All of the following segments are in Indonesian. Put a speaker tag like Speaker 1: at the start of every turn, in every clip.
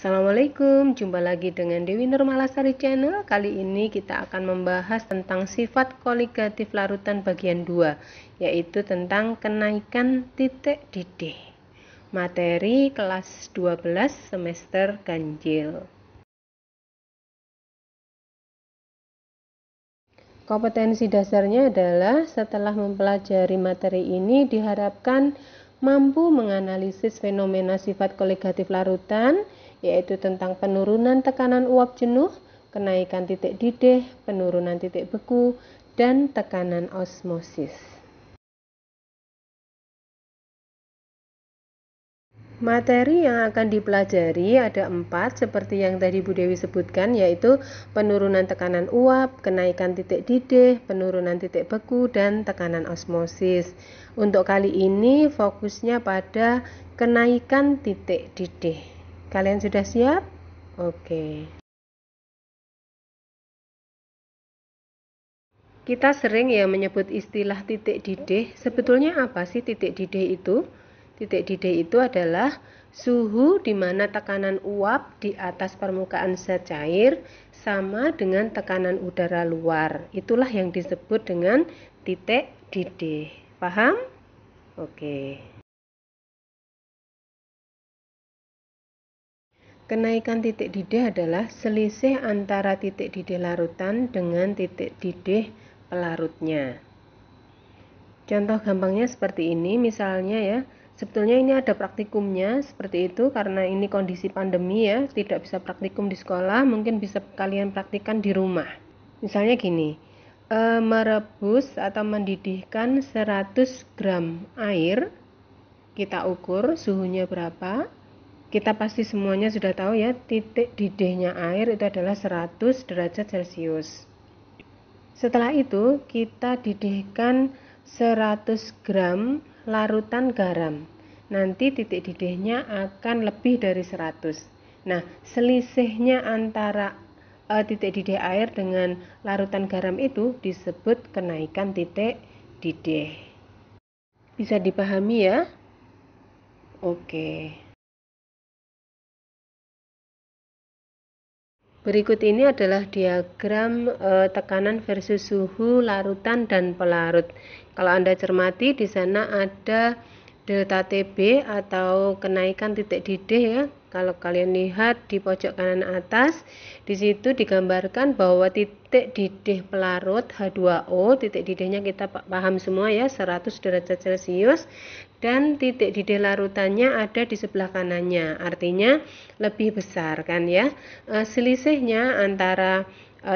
Speaker 1: Assalamualaikum, jumpa lagi dengan Dewi Nurmalasari Channel. Kali ini kita akan membahas tentang sifat koligatif larutan bagian 2, yaitu tentang kenaikan titik didih. Materi kelas 12 semester ganjil. Kompetensi dasarnya adalah setelah mempelajari materi ini diharapkan mampu menganalisis fenomena sifat koligatif larutan, yaitu tentang penurunan tekanan uap jenuh, kenaikan titik didih, penurunan titik beku, dan tekanan osmosis. Materi yang akan dipelajari ada 4 seperti yang tadi Bu Dewi sebutkan, yaitu penurunan tekanan uap, kenaikan titik didih, penurunan titik beku, dan tekanan osmosis. Untuk kali ini fokusnya pada kenaikan titik didih. Kalian sudah siap? Oke. Kita sering ya menyebut istilah titik didih. Sebetulnya apa sih titik didih itu? Titik didih itu adalah suhu di mana tekanan uap di atas permukaan zat cair sama dengan tekanan udara luar. Itulah yang disebut dengan titik didih. Paham? Oke. Kenaikan titik didih adalah selisih antara titik didih larutan dengan titik didih pelarutnya. Contoh gampangnya seperti ini, misalnya ya, sebetulnya ini ada praktikumnya seperti itu karena ini kondisi pandemi ya, tidak bisa praktikum di sekolah, mungkin bisa kalian praktikkan di rumah. Misalnya gini, merebus atau mendidihkan 100 gram air, kita ukur suhunya berapa. Kita pasti semuanya sudah tahu ya, titik didihnya air itu adalah 100 derajat Celcius. Setelah itu kita didihkan 100 gram larutan garam. Nanti titik didihnya akan lebih dari 100. Nah, selisihnya antara titik didih air dengan larutan garam itu disebut kenaikan titik didih. Bisa dipahami ya? Oke. Berikut ini adalah diagram tekanan versus suhu larutan dan pelarut. Kalau Anda cermati di sana ada delta TB atau kenaikan titik didih ya. Kalau kalian lihat di pojok kanan atas, di situ digambarkan bahwa titik didih pelarut H2O, titik didihnya kita paham semua ya, 100 derajat Celcius, dan titik didih larutannya ada di sebelah kanannya, artinya lebih besar kan ya. Selisihnya antara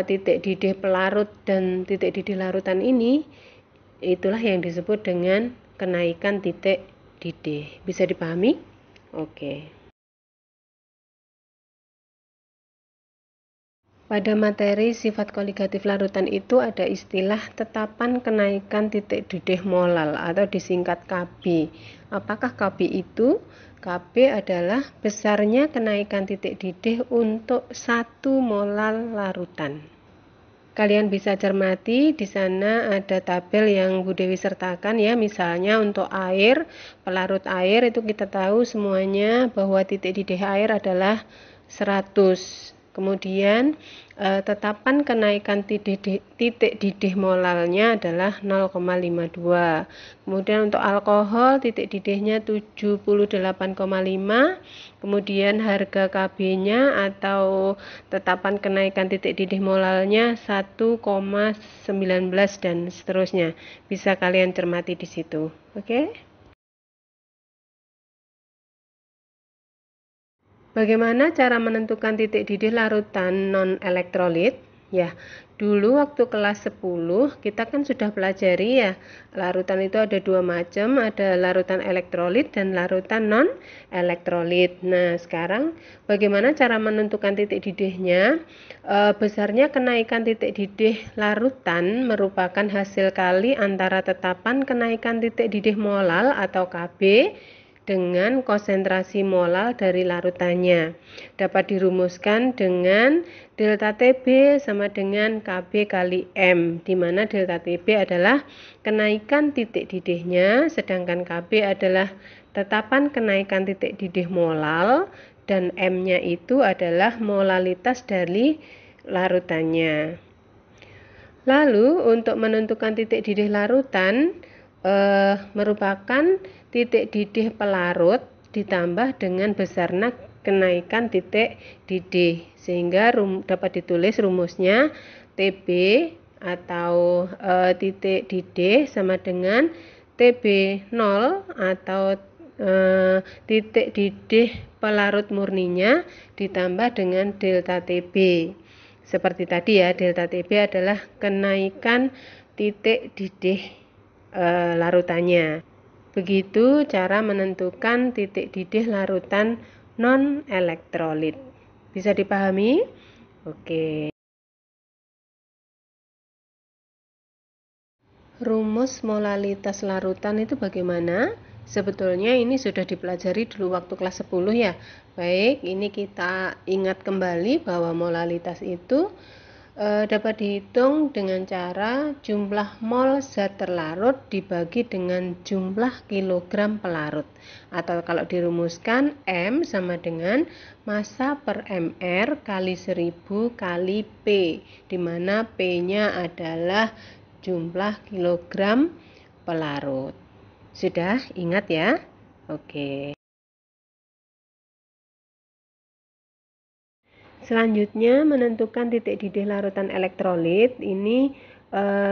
Speaker 1: titik didih pelarut dan titik didih larutan ini, itulah yang disebut dengan kenaikan titik didih. Bisa dipahami? Oke. Pada materi sifat koligatif larutan itu ada istilah tetapan kenaikan titik didih molal atau disingkat KB. Apakah KB itu? KB adalah besarnya kenaikan titik didih untuk 1 molal larutan. Kalian bisa cermati di sana ada tabel yang Bu Dewi sertakan ya, misalnya untuk air, pelarut air itu kita tahu semuanya bahwa titik didih air adalah 100. Kemudian tetapan kenaikan titik didih molalnya adalah 0,52. Kemudian untuk alkohol titik didihnya 78,5. Kemudian harga KB-nya atau tetapan kenaikan titik didih molalnya 1,19 dan seterusnya. Bisa kalian cermati di situ. Oke? Bagaimana cara menentukan titik didih larutan non-elektrolit? Ya, dulu waktu kelas 10 kita kan sudah pelajari ya, larutan itu ada 2 macam, ada larutan elektrolit dan larutan non-elektrolit. Nah, sekarang bagaimana cara menentukan titik didihnya? Besarnya kenaikan titik didih larutan merupakan hasil kali antara tetapan kenaikan titik didih molal atau KB dengan konsentrasi molal dari larutannya. Dapat dirumuskan dengan delta TB sama dengan KB kali M, di mana delta TB adalah kenaikan titik didihnya, sedangkan KB adalah tetapan kenaikan titik didih molal dan M-nya itu adalah molalitas dari larutannya. Lalu untuk menentukan titik didih larutan merupakan titik didih pelarut ditambah dengan besarnya kenaikan titik didih, sehingga dapat ditulis rumusnya TB atau titik didih sama dengan TB0 atau titik didih pelarut murninya ditambah dengan delta TB. Seperti tadi ya, delta TB adalah kenaikan titik didih larutannya. Begitu cara menentukan titik didih larutan non-elektrolit. Bisa dipahami? Oke. Rumus molalitas larutan itu bagaimana? Sebetulnya ini sudah dipelajari dulu waktu kelas 10 ya. Baik, ini kita ingat kembali bahwa molalitas itu dapat dihitung dengan cara jumlah mol zat terlarut dibagi dengan jumlah kilogram pelarut. Atau kalau dirumuskan, M sama dengan massa per mR kali 1000 kali P, di mana P-nya adalah jumlah kilogram pelarut. Sudah ingat ya? Oke. Selanjutnya menentukan titik didih larutan elektrolit. Ini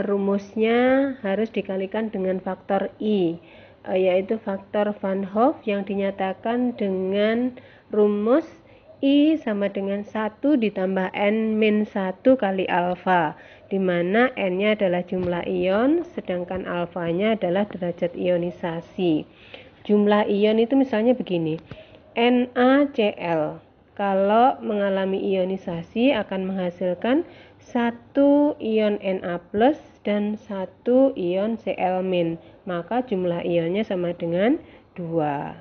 Speaker 1: rumusnya harus dikalikan dengan faktor I, yaitu faktor Van Hoff yang dinyatakan dengan rumus I sama dengan 1 ditambah N-1 kali alfa, di mana N-nya adalah jumlah ion, sedangkan alfanya adalah derajat ionisasi. Jumlah ion itu misalnya begini, NaCl. Kalau mengalami ionisasi akan menghasilkan 1 ion Na+, dan 1 ion Cl-, maka jumlah ionnya sama dengan 2.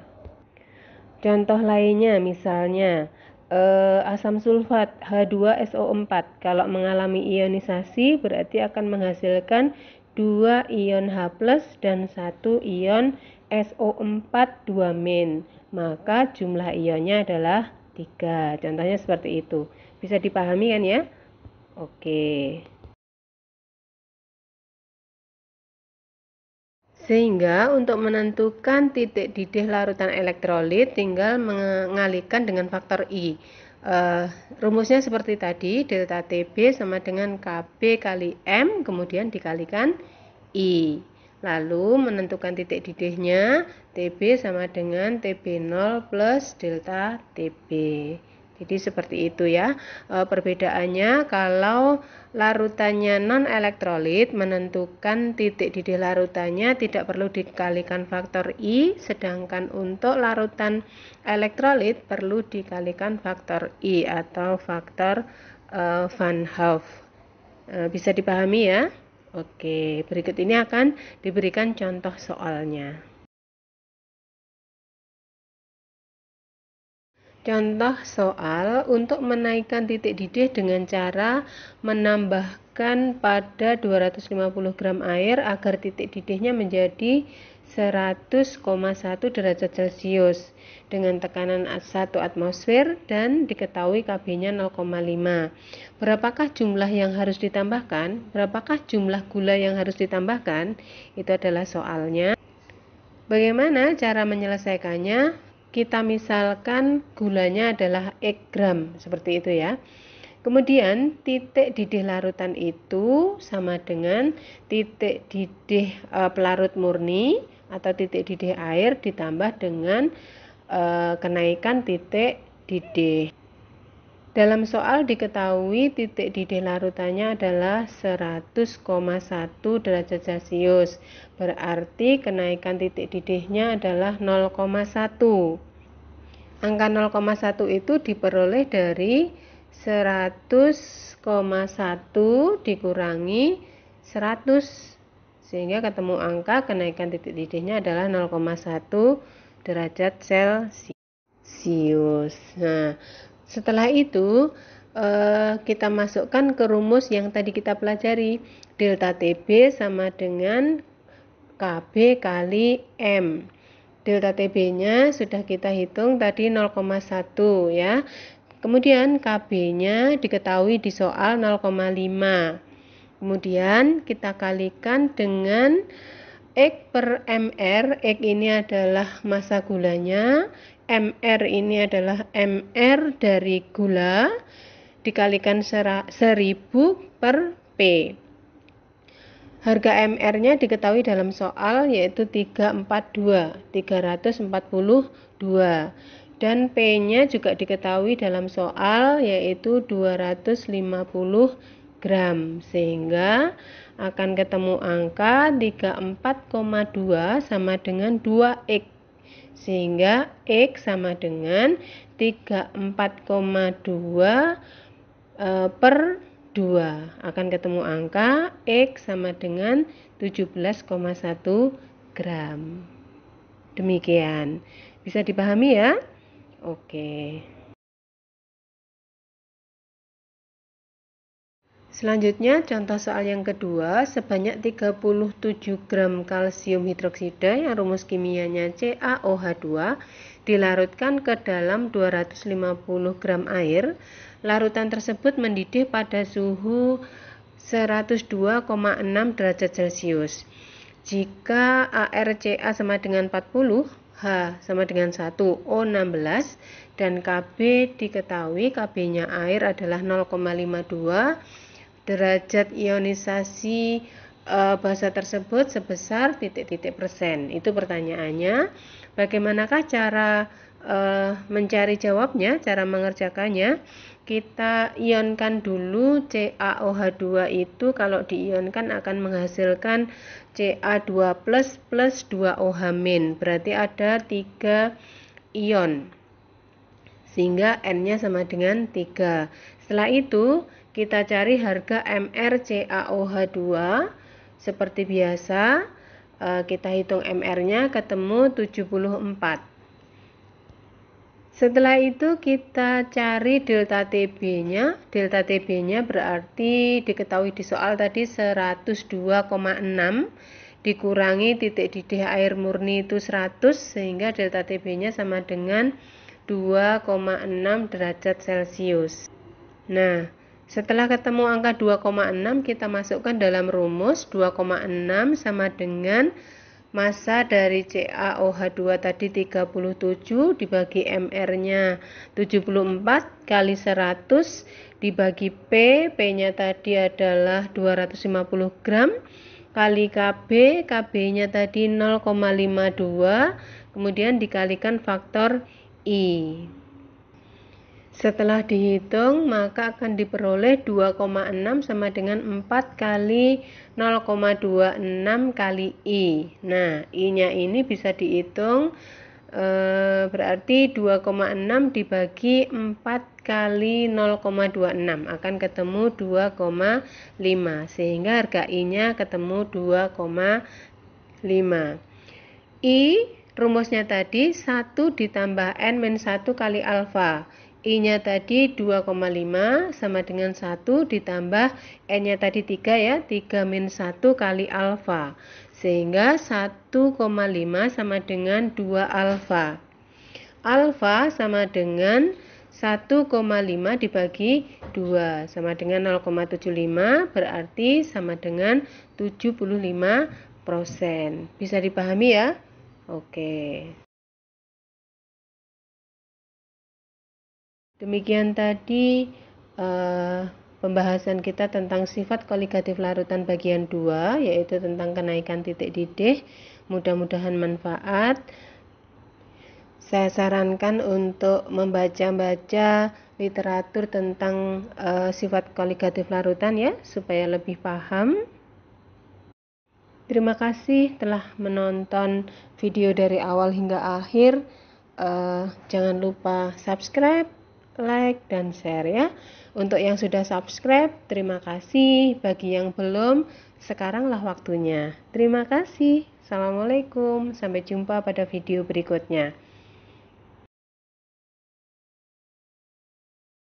Speaker 1: Contoh lainnya misalnya asam sulfat H2SO4, kalau mengalami ionisasi berarti akan menghasilkan 2 ion H+ dan 1 ion SO4 2-, maka jumlah ionnya adalah 3. Contohnya seperti itu. Bisa dipahami kan ya? Oke. Sehingga untuk menentukan titik didih larutan elektrolit tinggal mengalihkan dengan faktor I. Rumusnya seperti tadi, delta TB sama dengan KB kali M, kemudian dikalikan I. Lalu menentukan titik didihnya, TB sama dengan TB0 plus delta TB. Jadi seperti itu ya. Perbedaannya kalau larutannya non-elektrolit, menentukan titik didih larutannya tidak perlu dikalikan faktor I, sedangkan untuk larutan elektrolit perlu dikalikan faktor I atau faktor Van Hoff. Bisa dipahami ya? Oke, berikut ini akan diberikan contoh soalnya. Contoh soal untuk menaikkan titik didih dengan cara menambahkan pada 250 gram air agar titik didihnya menjadi 100,1 derajat Celcius dengan tekanan 1 atmosfer dan diketahui KB-nya 0,5. Berapakah jumlah yang harus ditambahkan? Berapakah jumlah gula yang harus ditambahkan? Itu adalah soalnya. Bagaimana cara menyelesaikannya? Kita misalkan gulanya adalah X gram, seperti itu ya. Kemudian titik didih larutan itu sama dengan titik didih pelarut murni atau titik didih air ditambah dengan kenaikan titik didih. Dalam soal diketahui titik didih larutannya adalah 100,1 derajat Celcius. Berarti kenaikan titik didihnya adalah 0,1. Angka 0,1 itu diperoleh dari 100,1 dikurangi 100. Sehingga ketemu angka kenaikan titik didihnya adalah 0,1 derajat Celcius. Nah, setelah itu kita masukkan ke rumus yang tadi kita pelajari. Delta TB sama dengan KB kali M. Delta TB-nya sudah kita hitung tadi 0,1 ya. Kemudian KB-nya diketahui di soal 0,5. Kemudian kita kalikan dengan X per MR. X ini adalah massa gulanya, MR ini adalah MR dari gula, dikalikan 1000 per P. Harga MR-nya diketahui dalam soal yaitu 342. Dan P-nya juga diketahui dalam soal yaitu 250 gram. Sehingga akan ketemu angka 34,2 sama dengan 2X. Sehingga X sama dengan 34,2 per 2. Akan ketemu angka X sama dengan 17,1 gram. Demikian. Bisa dipahami ya? Oke. Selanjutnya contoh soal yang kedua, sebanyak 37 gram kalsium hidroksida yang rumus kimianya CaOH2 dilarutkan ke dalam 250 gram air. Larutan tersebut mendidih pada suhu 102,6 derajat Celcius. Jika ArCa sama dengan 40, H sama dengan 1, O16, dan Kb diketahui, Kb-nya air adalah 0,52, derajat ionisasi basa tersebut sebesar titik-titik persen. Itu pertanyaannya. Bagaimanakah cara mencari jawabnya, cara mengerjakannya? Kita ionkan dulu CaOH2 itu kalau diionkan akan menghasilkan Ca2 plus 2OH-. Berarti ada 3 ion. Sehingga N-nya sama dengan 3. Setelah itu kita cari harga MR CaOH2. Seperti biasa kita hitung MR-nya ketemu 74. Setelah itu kita cari delta TB-nya. Delta TB-nya berarti diketahui di soal tadi 102,6 dikurangi titik didih air murni itu 100, sehingga delta TB-nya sama dengan 2,6 derajat Celcius. Nah, setelah ketemu angka 2,6 kita masukkan dalam rumus. 2,6 sama dengan massa dari CaOH2 tadi 37 dibagi MR-nya 74 kali 100 dibagi P, P-nya tadi adalah 250 gram kali KB, KB-nya tadi 0,52, kemudian dikalikan faktor I. Setelah dihitung maka akan diperoleh 2,6 sama dengan 4 kali 0,26 kali I. Nah, I-nya ini bisa dihitung berarti 2,6 dibagi 4 kali 0,26 akan ketemu 2,5, sehingga harga I-nya ketemu 2,5. I rumusnya tadi 1 ditambah N-1 kali alfa. I-nya tadi 2,5 sama dengan 1 ditambah N-nya tadi 3 ya, 3 min 1 kali alfa. Sehingga 1,5 sama dengan 2 alfa. Alfa sama dengan 1,5 dibagi 2 sama dengan 0,75, berarti sama dengan 75%. Bisa dipahami ya? Oke. Demikian tadi pembahasan kita tentang sifat koligatif larutan bagian 2, yaitu tentang kenaikan titik didih. Mudah-mudahan manfaat. Saya sarankan untuk membaca-baca literatur tentang sifat koligatif larutan ya, supaya lebih paham. Terima kasih telah menonton video dari awal hingga akhir. Jangan lupa subscribe, like, dan share ya. Untuk yang sudah subscribe, terima kasih. Bagi yang belum, sekaranglah waktunya. Terima kasih. Assalamualaikum. Sampai jumpa pada video berikutnya.